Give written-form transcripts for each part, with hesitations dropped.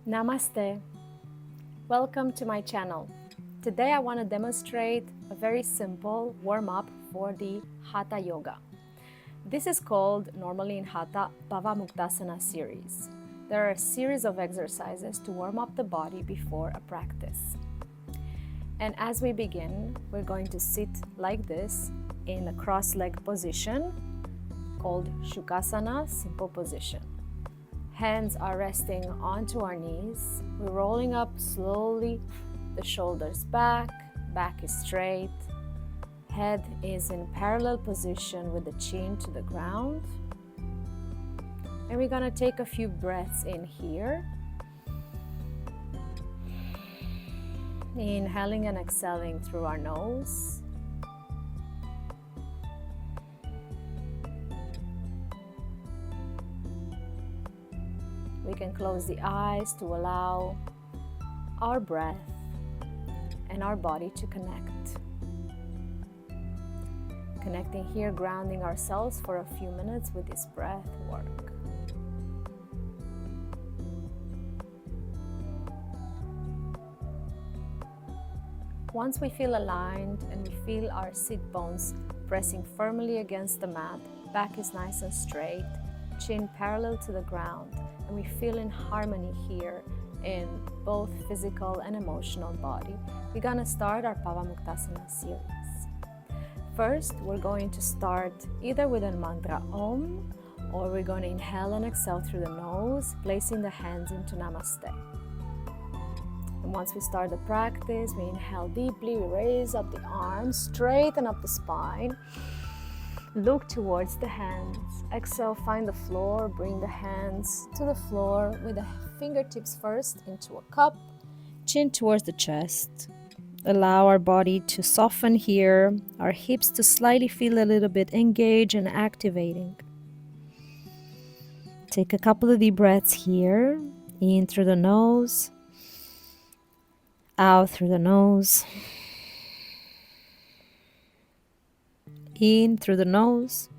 Namaste. Welcome to my channel. Today I want to demonstrate a very simple warm-up for the hatha yoga. This is called, normally in hatha, Pawanmuktasana series. There are a series of exercises to warm up the body before a practice. And as we begin, we're going to sit like this in a cross-legged position called Shukhasana, simple position. Hands are resting onto our knees. We're rolling up slowly, the shoulders back is straight. Head is in parallel position with the chin to the ground. And we're gonna take a few breaths in here. Inhaling and exhaling through our nose. We can close the eyes to allow our breath and our body to connect. Connecting here, grounding ourselves for a few minutes with this breath work. Once we feel aligned and we feel our sit bones pressing firmly against the mat, back is nice and straight, chin parallel to the ground, and we feel in harmony here in both physical and emotional body, we're gonna start our Pawanmuktasana series. First, we're going to start either with a mantra Om, or we're going to inhale and exhale through the nose, placing the hands into Namaste. And once we start the practice, we inhale deeply, we raise up the arms, straighten up the spine, look towards the hands. Exhale, find the floor, bring the hands to the floor with the fingertips first into a cup, chin towards the chest. Allow our body to soften here, our hips to slightly feel a little bit engaged and activating. Take a couple of deep breaths here, in through the nose, out through the nose, in through the nose,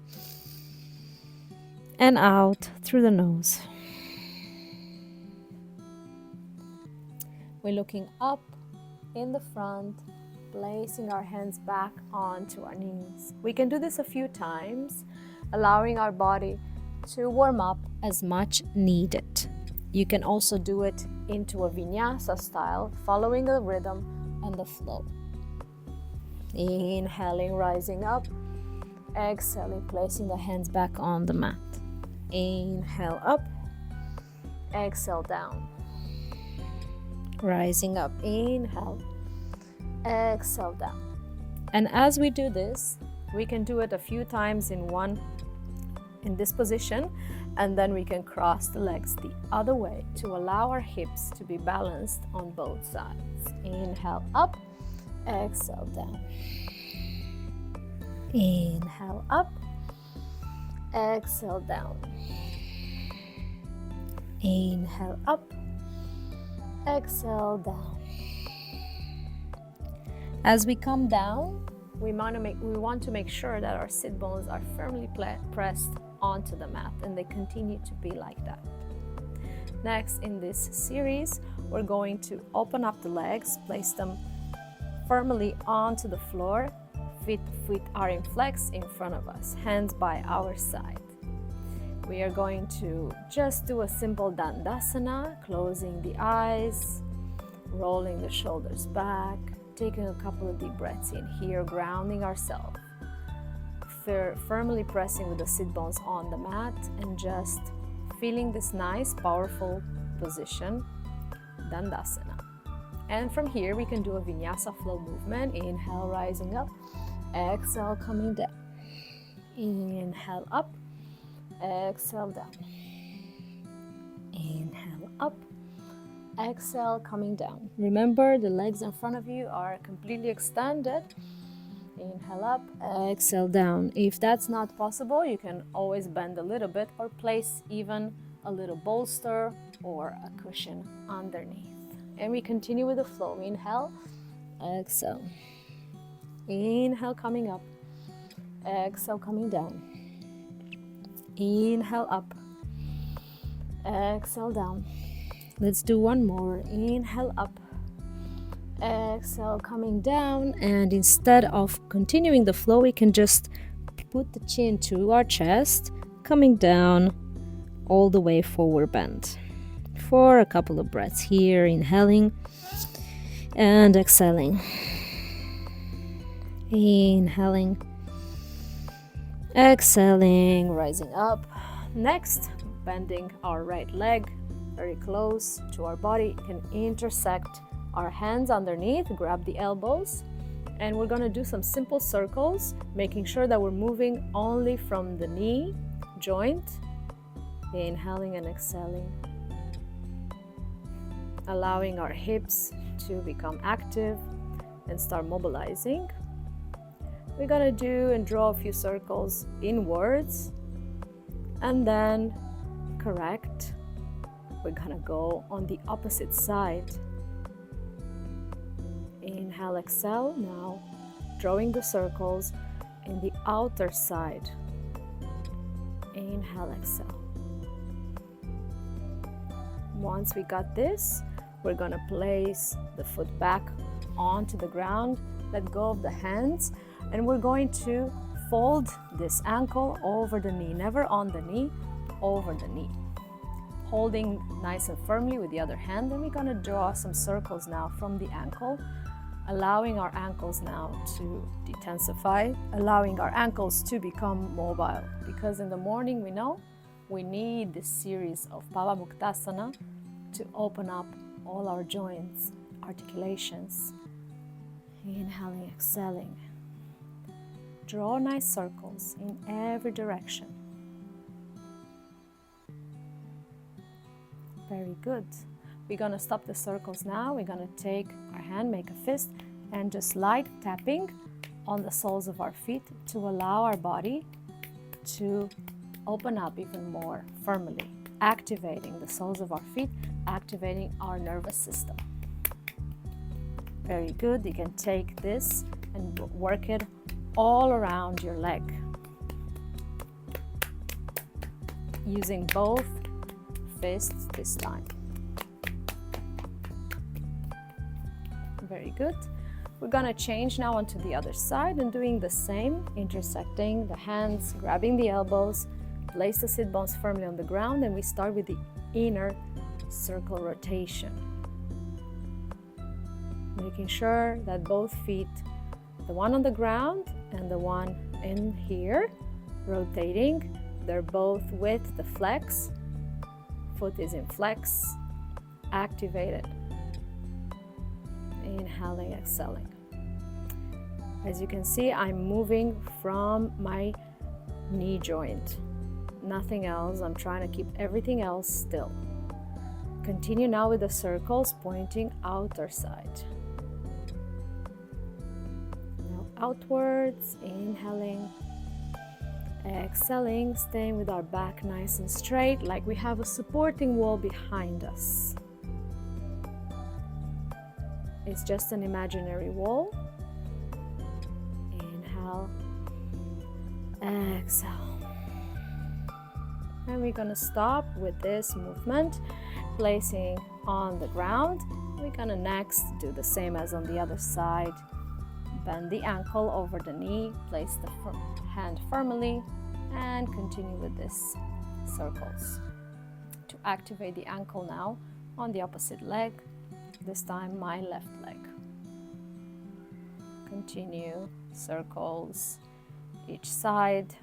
and out through the nose. We're looking up in the front, placing our hands back onto our knees. We can do this a few times, allowing our body to warm up as much needed. You can also do it into a vinyasa style, following the rhythm and the flow. Inhaling, rising up. Exhaling, placing the hands back on the mat. Inhale up. Exhale down. Rising up. Inhale. Exhale down. And as we do this, we can do it a few times in this position, and then we can cross the legs the other way to allow our hips to be balanced on both sides. Inhale up. Exhale down. Inhale up, exhale down. Inhale up, exhale down. As we come down, we want to make sure that our sit bones are firmly pressed onto the mat, and they continue to be like that. Next, in this series, we're going to open up the legs, place them firmly onto the floor. Feet are in flex in front of us, hands by our side. We are going to just do a simple Dandasana, closing the eyes, rolling the shoulders back, taking a couple of deep breaths in here, grounding ourselves, firmly pressing with the sit bones on the mat, and just feeling this nice, powerful position, Dandasana. And from here, we can do a vinyasa flow movement. Inhale, rising up. Exhale, coming down. Inhale up. Exhale down. Inhale up. Exhale, coming down. Remember, the legs in front of you are completely extended. Inhale up. Exhale down. If that's not possible, you can always bend a little bit or place even a little bolster or a cushion underneath. And we continue with the flow. Inhale, exhale. Inhale, coming up. Exhale, coming down. Inhale up. Exhale down. Let's do one more. Inhale up. Exhale, coming down. And instead of continuing the flow, we can just put the chin to our chest, coming down all the way forward bend. For a couple of breaths here, inhaling and exhaling. Inhaling, exhaling, rising up. Next, bending our right leg very close to our body. You can intersect our hands underneath, grab the elbows, and we're gonna do some simple circles, making sure that we're moving only from the knee joint. Inhaling and exhaling. Allowing our hips to become active and start mobilizing. We're gonna do and draw a few circles inwards, and then correct. We're gonna go on the opposite side. Inhale, exhale. Now drawing the circles in the outer side. Inhale, exhale. Once we got this, we're gonna place the foot back onto the ground, let go of the hands, and we're going to fold this ankle over the knee, never on the knee, over the knee. Holding nice and firmly with the other hand, and we're gonna draw some circles now from the ankle, allowing our ankles now to detensify, allowing our ankles to become mobile. Because in the morning we know we need this series of Pawanmuktasana to open up all our joints, articulations. Inhaling, exhaling. Draw nice circles in every direction. Very good. We're gonna stop the circles now. We're gonna take our hand, make a fist, and just light tapping on the soles of our feet to allow our body to open up even more firmly, activating the soles of our feet, activating our nervous system. Very good. You can take this and work it all around your leg, using both fists this time. Very good. We're gonna change now onto the other side and doing the same, intersecting the hands, grabbing the elbows, place the sit bones firmly on the ground, and we start with the inner circle rotation. Making sure that both feet, the one on the ground and the one in here, rotating, they're both with the flex. Foot is in flex, activated. Inhaling, exhaling. As you can see, I'm moving from my knee joint. Nothing else. I'm trying to keep everything else still. Continue now with the circles pointing outer side. Now outwards, inhaling, exhaling, staying with our back nice and straight, like we have a supporting wall behind us. It's just an imaginary wall. Inhale, exhale. And we're gonna stop with this movement, placing on the ground. We're gonna next do the same as on the other side. Bend the ankle over the knee, place the hand firmly, and continue with this circles. To activate the ankle now on the opposite leg, this time my left leg. Continue circles each side.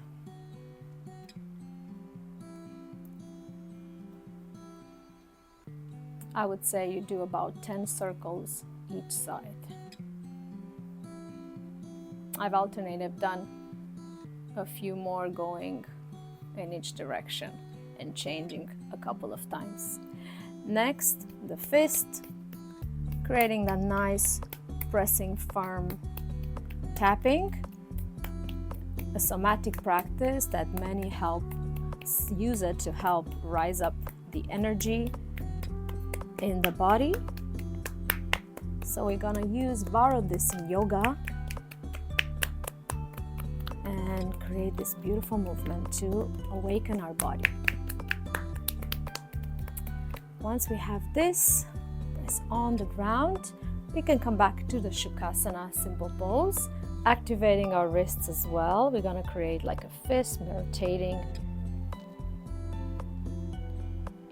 I would say you do about 10 circles each side. I've alternated, done a few more going in each direction and changing a couple of times. Next, the fist, creating that nice pressing firm tapping, a somatic practice that many use it to help rise up the energy in the body. So we're gonna borrow this in yoga and create this beautiful movement to awaken our body. Once we have this, press on the ground. We can come back to the Shukrasana, simple pose, activating our wrists as well. We're going to create like a fist, rotating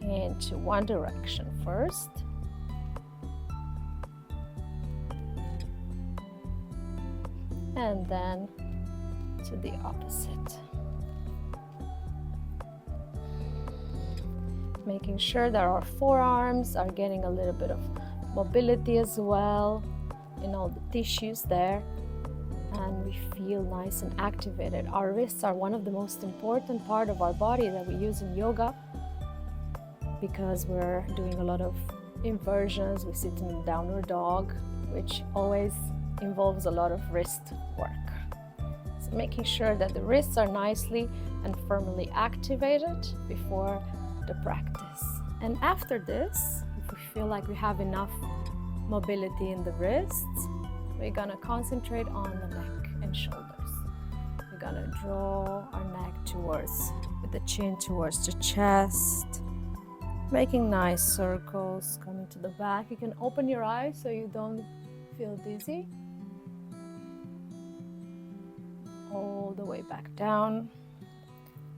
into one direction first. And then to the opposite. Making sure that our forearms are getting a little bit of mobility as well in all the tissues there. And we feel nice and activated. Our wrists are one of the most important part of our body that we use in yoga because we're doing a lot of inversions. We sit in downward dog, which always involves a lot of wrist work. So making sure that the wrists are nicely and firmly activated before the practice. And after this, if we feel like we have enough mobility in the wrists, we're gonna concentrate on the neck and shoulders. We're gonna draw our neck towards, with the chin towards the chest, making nice circles coming to the back. You can open your eyes so you don't feel dizzy. All the way back down.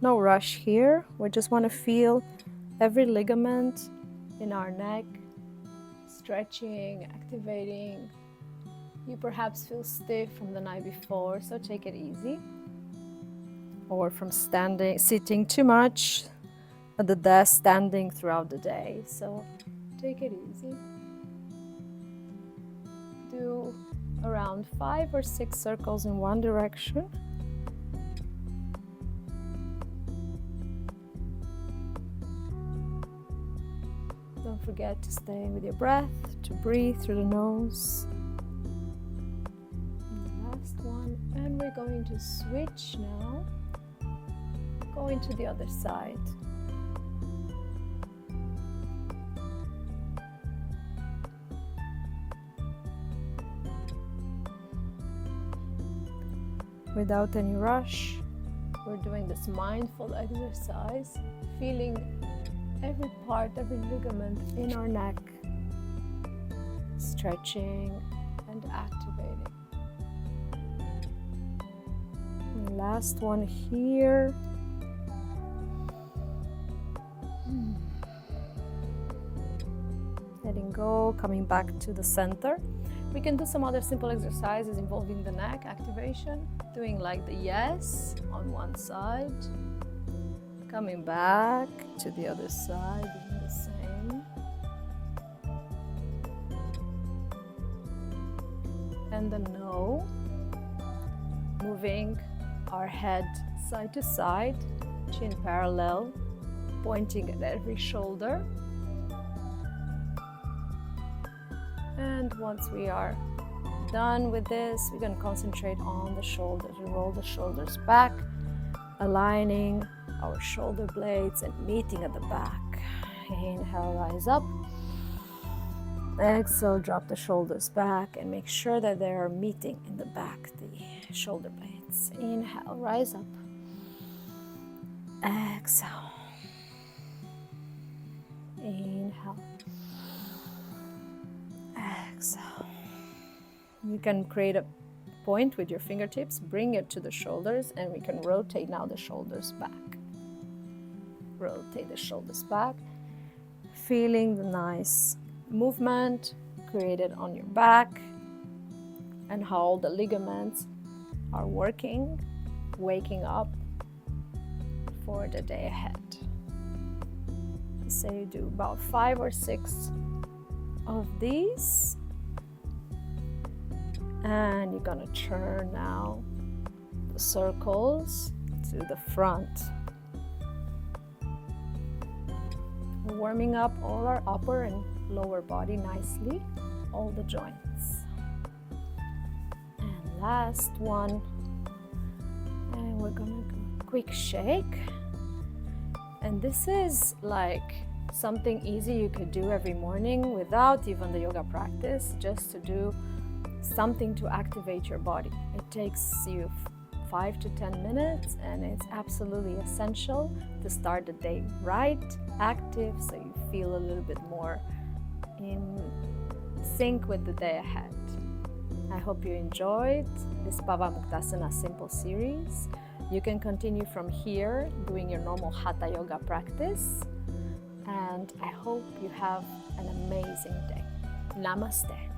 No rush here. We just want to feel every ligament in our neck stretching, activating. You perhaps feel stiff from the night before, so take it easy. Or from sitting too much at the desk, standing throughout the day. So take it easy. Do around 5 or 6 circles in one direction. Don't forget to stay with your breath, to breathe through the nose. And the last one. And we're going to switch now. Going to the other side. Without any rush, we're doing this mindful exercise, feeling every part, every ligament in our neck, stretching and activating. And last one here. Letting go, coming back to the center. We can do some other simple exercises involving the neck activation, doing like the yes on one side, coming back to the other side, doing the same. And the no, moving our head side to side, chin parallel, pointing at every shoulder. And once we are done with this, we're going to concentrate on the shoulders. We roll the shoulders back, aligning our shoulder blades and meeting at the back. Inhale, rise up. Exhale, drop the shoulders back and make sure that they are meeting in the back, the shoulder blades. Inhale, rise up. Exhale. Inhale. Exhale. You can create a point with your fingertips, bring it to the shoulders, and we can rotate now the shoulders back. Rotate the shoulders back, feeling the nice movement created on your back and how all the ligaments are working, waking up for the day ahead. Say you do about 5 or 6 of these. And you're gonna turn now the circles to the front. We're warming up all our upper and lower body nicely, all the joints. And last one. And we're gonna go quick shake. And this is like something easy you could do every morning without even the yoga practice, just to do something to activate your body. It takes you 5 to 10 minutes and it's absolutely essential to start the day right, active, so you feel a little bit more in sync with the day ahead. I hope you enjoyed this Pawanmuktasana simple series. You can continue from here doing your normal hatha yoga practice, and I hope you have an amazing day. Namaste.